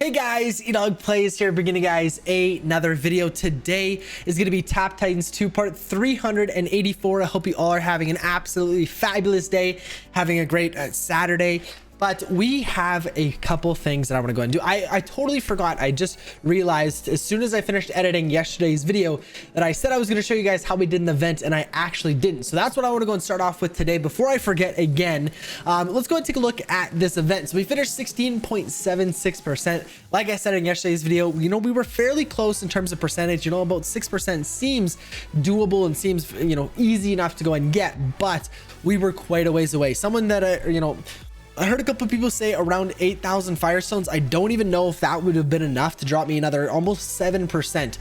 Hey guys, EdogPlays here, bringing you guys another video. Today is going to be Top Titans 2 part 384. I hope you all are having an absolutely fabulous day, having a great Saturday. But we have a couple things that I want to go and do. I totally forgot. I just realized as soon as I finished editing yesterday's video that I said I was going to show you guys how we did an event, and I actually didn't. So that's what I want to go and start off with today. Before I forget again, let's go and take a look at this event. So we finished 16.76%. Like I said in yesterday's video, we were fairly close in terms of percentage. About 6% seems doable and seems, easy enough to go and get, but we were quite a ways away. Someone that, I heard a couple of people say around 8,000 Firestones. I don't even know if that would have been enough to drop me another almost 7%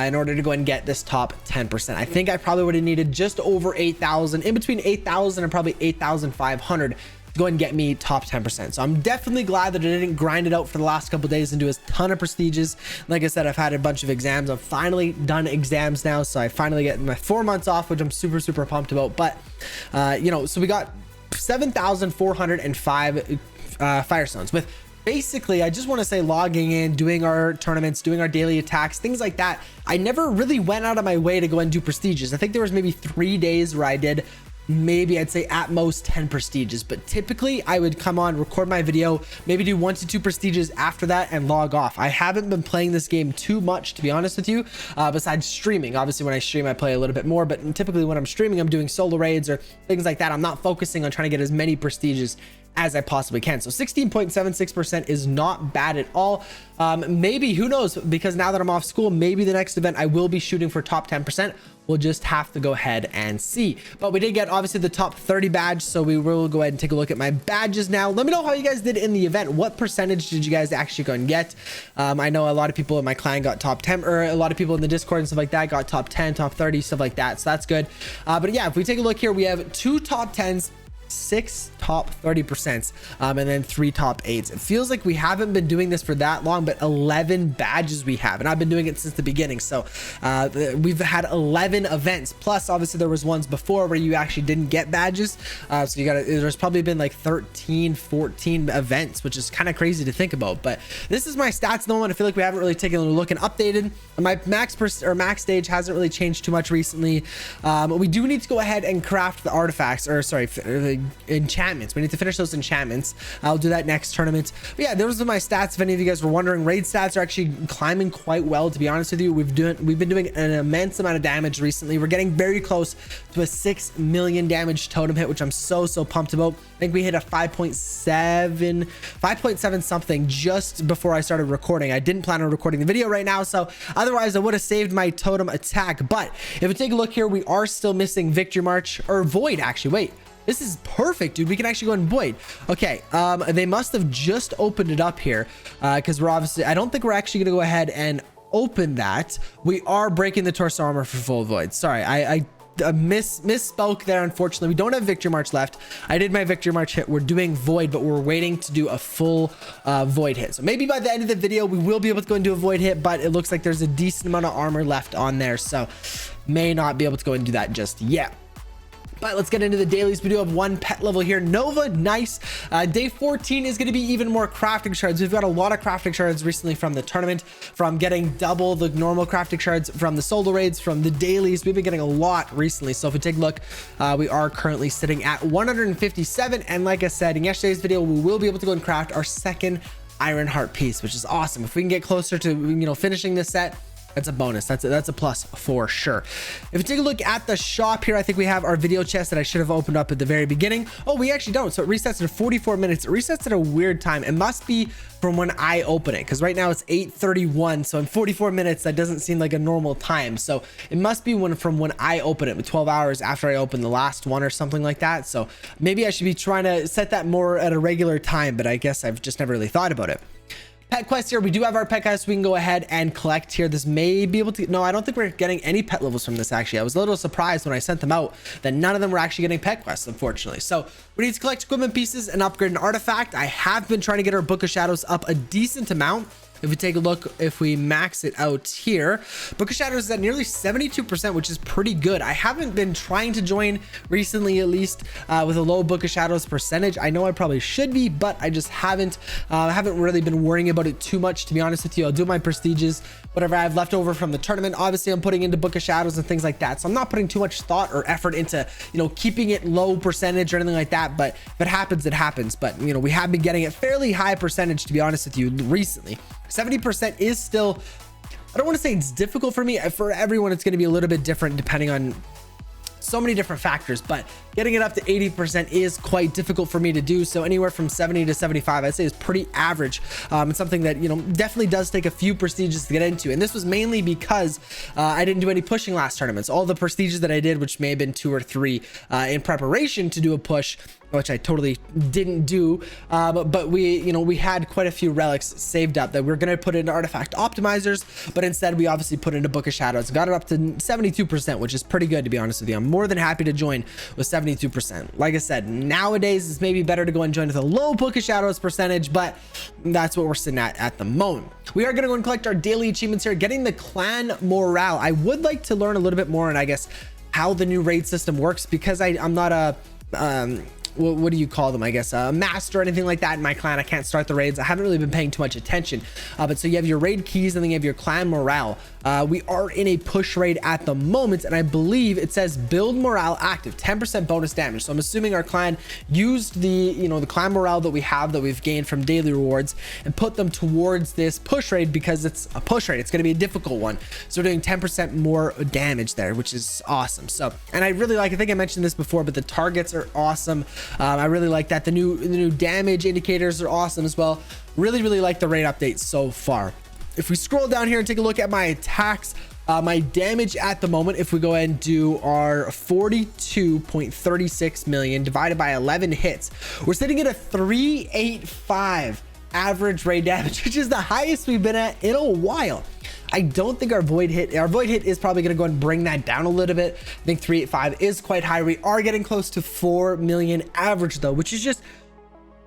in order to go and get this top 10%. I think I probably would have needed just over 8,000, in between 8,000 and probably 8,500 to go and get me top 10%. So I'm definitely glad that I didn't grind it out for the last couple of days and do a ton of prestiges. Like I said, I've had a bunch of exams. I've finally done exams now, so I finally get my 4 months off, which I'm super pumped about. But so we got 7,405 Firestones with basically, I just want to say, logging in, doing our tournaments, doing our daily attacks, things like that. I never really went out of my way to go and do prestiges. I think there was maybe 3 days where I did maybe, I'd say at most 10 prestiges, but typically I would come on, record my video, maybe do 1 to 2 prestiges after that and log off. I haven't been playing this game too much, to be honest with you, besides streaming. Obviously when I stream I play a little bit more, but typically when I'm streaming I'm doing solo raids or things like that. I'm not focusing on trying to get as many prestiges as I possibly can. So 16.76% is not bad at all. Maybe, who knows, because now that I'm off school, maybe the next event I will be shooting for top 10%. We'll just have to go ahead and see. But we did get obviously the top 30 badge, so we will go ahead and take a look at my badges now. Let me know how you guys did in the event. What percentage did you guys actually go and get? I know a lot of people in my clan got top 10, or a lot of people in the Discord and stuff like that got top 10, top 30, stuff like that, so that's good. But yeah, if we take a look here, we have 2 top 10s, 6 top 30%, and then 3 top 8s. It feels like we haven't been doing this for that long, but 11 badges we have, and I've been doing it since the beginning. So we've had 11 events, plus obviously there was ones before where you actually didn't get badges. So there's probably been like 13, 14 events, which is kind of crazy to think about. But this is my stats at the moment. I feel like we haven't really taken a look and updated. My max stage hasn't really changed too much recently. We do need to go ahead and craft the artifacts, or sorry, the enchantments. We need to finish those enchantments. I'll do that next tournament. But yeah, those are my stats. If any of you guys were wondering, raid stats are actually climbing quite well, to be honest with you. We've been doing an immense amount of damage recently. We're getting very close to a 6 million damage totem hit, which I'm so pumped about. I think we hit a 5.7 something just before I started recording. I didn't plan on recording the video right now, so otherwise I would have saved my totem attack. But if we take a look here, we are still missing Victory March, or Void actually. Wait, this is perfect, dude. We can actually go and Void. Okay, they must have just opened it up here, because we're obviously, I don't think we're actually gonna go ahead and open that. We are breaking the torso armor for full Void. Sorry, I misspoke there. Unfortunately, we don't have Victory March left. I did my Victory March hit. We're doing Void, but we're waiting to do a full Void hit. So maybe by the end of the video we will be able to go and do a Void hit, but it looks like there's a decent amount of armor left on there, so may not be able to go and do that just yet. But let's get into the dailies. We do have 1 pet level here. Nova, nice. Day 14 is going to be even more crafting shards. We've got a lot of crafting shards recently from the tournament, from getting double the normal crafting shards from the solo raids, from the dailies. We've been getting a lot recently. So if we take a look, we are currently sitting at 157. And like I said in yesterday's video, we will be able to go and craft our 2nd Iron Heart piece, which is awesome. If we can get closer to, finishing this set, that's a bonus. That's a plus for sure. If you take a look at the shop here, I think we have our video chest that I should have opened up at the very beginning. Oh, we actually don't. So it resets at 44 minutes. It resets at a weird time. It must be from when I open it, because right now it's 8:31. So in 44 minutes, that doesn't seem like a normal time. So it must be from when I open it, with 12 hours after I open the last one or something like that. So maybe I should be trying to set that more at a regular time, but I guess I've just never really thought about it. Pet quest here, we do have our pet quest we can go ahead and collect here. This may be able to, no, I don't think we're getting any pet levels from this actually. I was a little surprised when I sent them out that none of them were actually getting pet quests, unfortunately. So we need to collect equipment pieces and upgrade an artifact. I have been trying to get our Book of Shadows up a decent amount. if we take a look, if we max it out here, Book of Shadows is at nearly 72%, which is pretty good. I haven't been trying to join recently, at least with a low Book of Shadows percentage. I know I probably should be, but I just haven't really been worrying about it too much, to be honest with you. I'll do my prestiges, whatever I have left over from the tournament. Obviously, I'm putting into Book of Shadows and things like that, so I'm not putting too much thought or effort into, you know, keeping it low percentage or anything like that. But if it happens, it happens. But you know, we have been getting a fairly high percentage, to be honest with you, recently. 70% is still, I don't want to say it's difficult for me. For everyone, it's going to be a little bit different depending on so many different factors, but getting it up to 80% is quite difficult for me to do. So anywhere from 70 to 75, I'd say is pretty average. It's something that, you know, definitely does take a few prestiges to get into. And this was mainly because I didn't do any pushing last tournaments. All the prestiges that I did, which may have been 2 or 3 in preparation to do a push, which I totally didn't do, but we, you know, we had quite a few relics saved up that we're going to put into artifact optimizers, but instead we obviously put into Book of Shadows, got it up to 72%, which is pretty good, to be honest with you. I'm more than happy to join with 72%. Like I said, nowadays it's maybe better to go and join with a low Book of Shadows percentage, but that's what we're sitting at the moment. We are going to go and collect our daily achievements here, getting the clan morale. I would like to learn a little bit more on, I guess, how the new raid system works, because I'm not a what do you call them, I guess, a master or anything like that in my clan. I can't start the raids. I haven't really been paying too much attention, but so you have your raid keys and then you have your clan morale. We are in a push raid at the moment, and I believe it says build morale active, 10% bonus damage. So I'm assuming our clan used the, you know, the clan morale that we have, that we've gained from daily rewards, and put them towards this push raid, because it's a push raid. It's going to be a difficult one, so we're doing 10% more damage there, which is awesome. So, and I really like, I think I mentioned this before, but the targets are awesome. I really like that. The new damage indicators are awesome as well. Really like the raid updates so far. If we scroll down here and take a look at my attacks, my damage at the moment, if we go ahead and do our 42.36 million divided by 11 hits, we're sitting at a 385 average raid damage, which is the highest we've been at in a while. I don't think our void hit is probably going to go and bring that down a little bit. I think 385 is quite high. We are getting close to 4 million average though, which is just,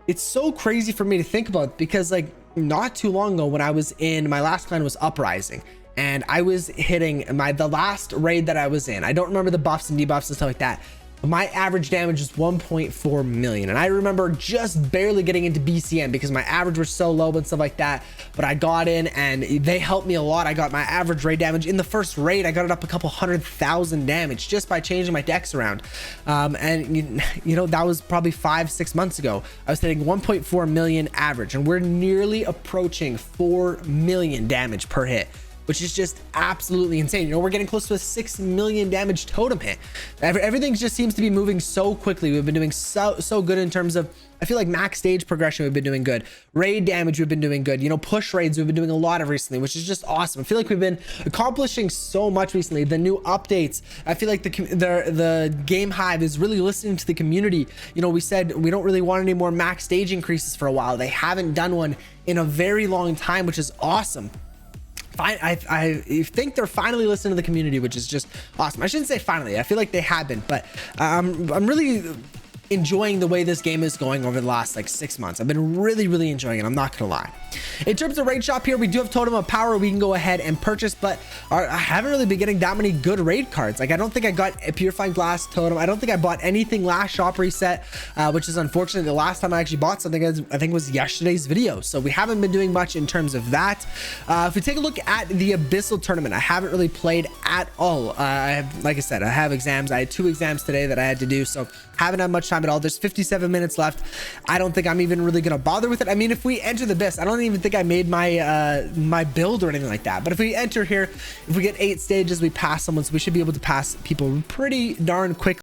it's so crazy for me to think about, because like not too long ago when I was in my last clan was Uprising, and I was hitting the last raid that I was in. I don't remember the buffs and debuffs and stuff like that, but my average damage is 1.4 million. And I remember just barely getting into BCM because my average was so low and stuff like that. But I got in and they helped me a lot. I got my average raid damage in the first raid. I got it up a couple 100,000 damage just by changing my decks around. And you know, that was probably 5-6 months ago. I was hitting 1.4 million average, and we're nearly approaching 4 million damage per hit, which is just absolutely insane. You know, we're getting close to a 6 million damage totem hit. Everything just seems to be moving so quickly. We've been doing so good in terms of, I feel like max stage progression, we've been doing good. Raid damage, we've been doing good. You know, push raids, we've been doing a lot of recently, which is just awesome. I feel like we've been accomplishing so much recently. The new updates, I feel like the game hive is really listening to the community. You know, we said we don't really want any more max stage increases for a while. They haven't done one in a very long time, which is awesome. I think they're finally listening to the community, which is just awesome. I shouldn't say finally, I feel like they have been, but I'm really enjoying the way this game is going over the last like 6 months. I've been really enjoying it, I'm not gonna lie. In terms of raid shop here, we do have Totem of Power we can go ahead and purchase, but I haven't really been getting that many good raid cards. Like, I don't think I got a Purifying Glass Totem. I don't think I bought anything last shop reset, which is unfortunate. The last time I actually bought something, I think was yesterday's video, so we haven't been doing much in terms of that. If we take a look at the Abyssal Tournament, I haven't really played at all. Like I said, I have exams. I had 2 exams today that I had to do, so haven't had much time at all. There's 57 minutes left. I don't think I'm even really gonna bother with it. I mean, if we enter the Abyss, I don't even think I made my my build or anything like that, but if we enter here, if we get 8 stages, we pass someone, so we should be able to pass people pretty darn quickly.